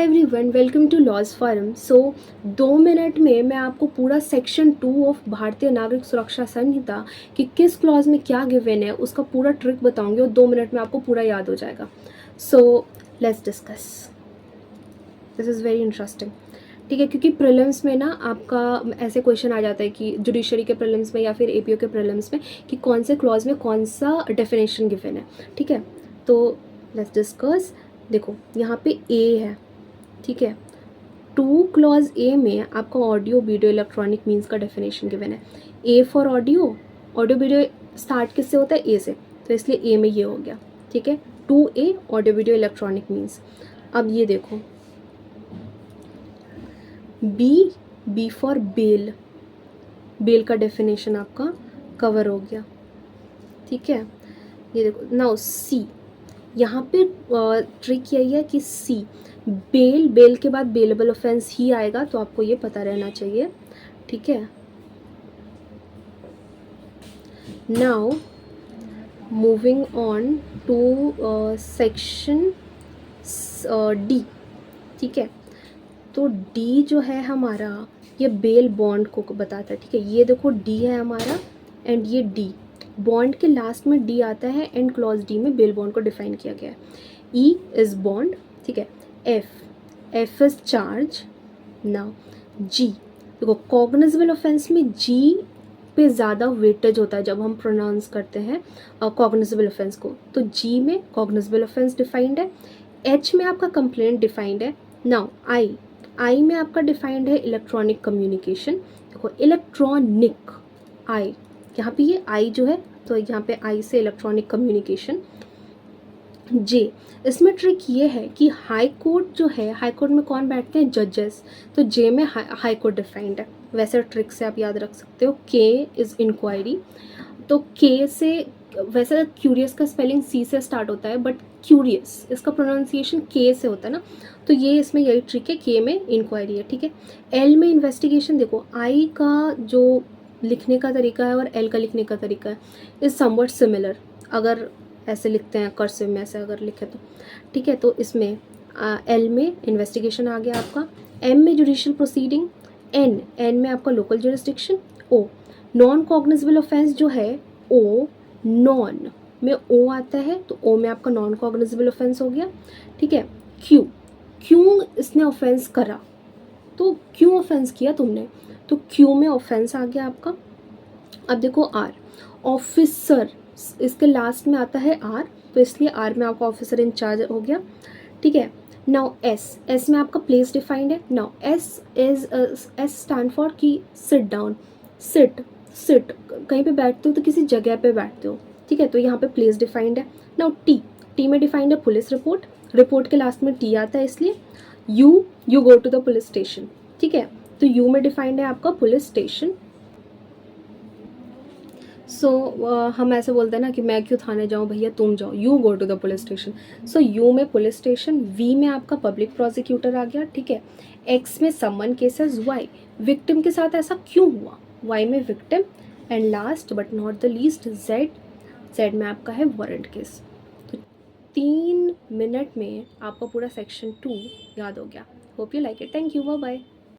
Everyone, welcome to laws forum. So 2 minute में मैं आपको पूरा सेक्शन 2 ऑफ भारतीय नागरिक सुरक्षा संहिता कि किस क्लॉज में क्या गिवन है उसका पूरा ट्रिक बताऊंगी और 2 मिनट में आपको पूरा याद हो जाएगा। So let's discuss, this is very interesting. ठीक है, क्योंकि प्रीलिम्स में ना आपका ऐसे क्वेश्चन आ जाता है कि जुडिशरी के प्रीलिम्स में या फिर एपीओ के प्रीलिम्स में कि कौन से क्लॉज में कौन सा डेफिनेशन गिवन है। ठीक है, तो लेट्स डिस्कस। देखो यहाँ पे ए है, ठीक है। 2 क्लॉज ए में आपका ऑडियो वीडियो इलेक्ट्रॉनिक मीन्स का डेफिनेशन गिवन है। A for audio, audio video start किससे होता है? ए से, तो इसलिए ए में ये हो गया। ठीक है, 2A audio video electronic means. अब ये देखो बी फॉर बेल, बेल का डेफिनेशन आपका कवर हो गया। ठीक है, ये देखो नाउ सी, यहाँ पे ट्रिक यही है कि सी बेल के बाद बेलेबल ऑफेंस ही आएगा, तो आपको ये पता रहना चाहिए। ठीक है, now moving on to section D. ठीक है, तो डी जो है हमारा ये बेल बॉन्ड को बताता है। ठीक है, ये देखो डी है हमारा एंड ये डी, बॉन्ड के लास्ट में डी आता है एंड क्लॉज डी में बेल बॉन्ड को डिफाइन किया गया है। ई इज बॉन्ड, ठीक है। F is charge. नाउ जी, देखो कॉग्निजेबल ऑफेंस में जी पे ज़्यादा वेटेज होता है जब हम प्रोनाउंस करते हैं कॉग्निजेबल ऑफेंस को, तो जी में कॉग्निजेबल ऑफेंस डिफाइंड है। एच में आपका कंप्लेंट डिफाइंड है। नाउ आई में आपका डिफाइंड है इलेक्ट्रॉनिक कम्युनिकेशन। देखो इलेक्ट्रॉनिक आई, यहाँ पे ये आई जो है तो यहाँ पे आई से इलेक्ट्रॉनिक कम्युनिकेशन। जे, इसमें ट्रिक ये है कि हाई कोर्ट जो है, हाई कोर्ट में कौन बैठते हैं? जजेस, तो जे में हाई कोर्ट डिफाइंड है। वैसे ट्रिक से आप याद रख सकते हो। के इज़ इंक्वायरी, तो के से, वैसे क्यूरियस का स्पेलिंग सी से स्टार्ट होता है बट क्यूरियस इसका प्रोनाउंसिएशन के से होता है ना, तो ये इसमें यही ट्रिक है। के में इंक्वायरी है। ठीक है, एल में इन्वेस्टिगेशन। देखो आई का जो लिखने का तरीका है और एल का लिखने का तरीका है इज समवट सिमिलर, अगर ऐसे लिखते हैं कर्सिव में, ऐसे अगर लिखे तो। ठीक है, तो इसमें एल में इन्वेस्टिगेशन आ गया आपका, एम में जुडिशियल प्रोसीडिंग, एन में आपका लोकल जुरिस्डिक्शन, ओ नॉन कॉग्निजेबल ऑफेंस जो है ओ, नॉन में ओ आता है तो ओ में आपका नॉन कॉग्निजेबल ऑफेंस हो गया। ठीक है, क्यों इसने ऑफेंस करा, तो क्यों ऑफेंस किया तुमने, तो क्यों में ऑफेंस आ गया आपका। अब देखो आर, ऑफिसर, इसके लास्ट में आता है आर, तो इसलिए आर में आपका ऑफिसर इंचार्ज हो गया। ठीक है, नाउ एस में आपका प्लेस डिफाइंड है। नाउ एस स्टैंड फॉर कि सिट डाउन, सिट कहीं पे बैठते हो तो किसी जगह पे बैठते हो। ठीक है, तो यहाँ पे प्लेस डिफाइंड है। नाउ टी में डिफाइंड है पुलिस रिपोर्ट, रिपोर्ट के लास्ट में टी आता है इसलिए you go to the police station. ठीक है, तो यू में डिफाइंड है आपका पुलिस स्टेशन। सो हम ऐसे बोलते हैं ना कि मैं क्यों थाने जाऊँ भैया, तुम जाओ, you go to the police station. So U में पुलिस स्टेशन, वी में आपका पब्लिक प्रोसिक्यूटर आ गया। ठीक है, एक्स में समन केसेस, वाई विक्टिम के साथ ऐसा क्यों हुआ, वाई में victim, and last but not the least Z में आपका है वारंट केस। तो 3 मिनट में आपका पूरा सेक्शन 2 याद हो गया। Hope you like it, thank you, bye bye.